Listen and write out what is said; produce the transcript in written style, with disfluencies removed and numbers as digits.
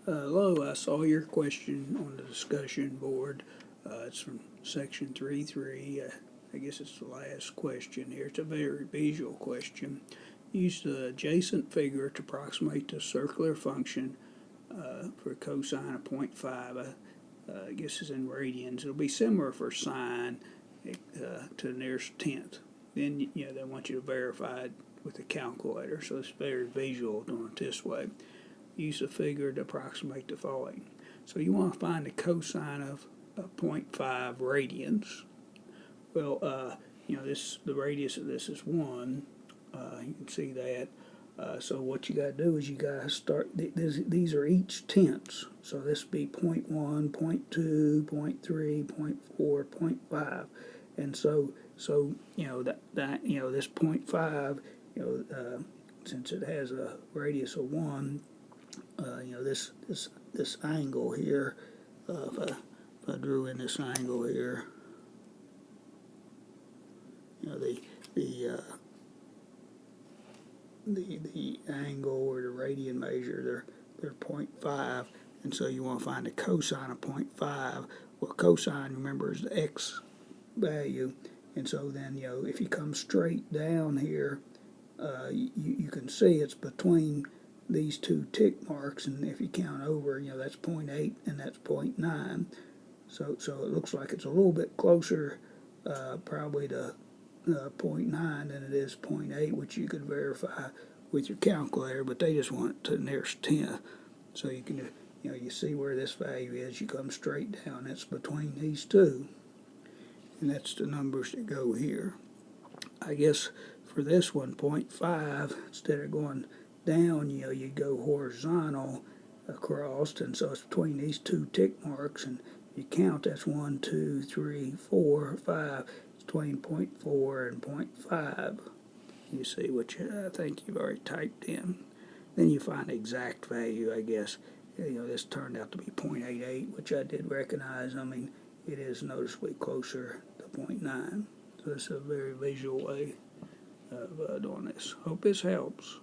Hello, I saw your question on the discussion board. It's from section 3.3. I guess it's the last question here. It's a very visual question. Use the adjacent figure to approximate the circular function for cosine of 0.5. I guess it's in radians. It'll be similar for sine to the nearest tenth. Then they want you to verify it with a calculator, so it's very visual doing it this way. Use a figure to approximate the following. So you want to find the cosine of 0.5 radians. Well, the radius of this is 1. You can see that. So what you got to do is you got to start. These are each tenths. So this would be 0.1, 0.2, 0.3, 0.4, 0.5, and so this 0.5, since it has a radius of 1. This angle here, if I drew in this angle here, the angle or the radian measure, they're 0.5, and so you want to find the cosine of 0.5. Well, cosine, remember, is the x value, and so then if you come straight down here, you can see it's between these two tick marks, and if you count over, that's 0.8 and that's 0.9. So it looks like it's a little bit closer, probably to 0.9 than it is 0.8, which you could verify with your calculator. But they just want it to the nearest tenth, so you can you see where this value is. You come straight down. That's between these two, and that's the numbers that go here. I guess for this one, 0.5, instead of going down, you go horizontal across, and so it's between these two tick marks, and you count, that's 1, 2, 3, 4, 5. It's between 0.4 and 0.5. You see what I think you've already typed in. Then you find the exact value, I guess. This turned out to be 0.88, which I did recognize. I mean, it is noticeably closer to 0.9. So it's a very visual way of doing this. Hope this helps.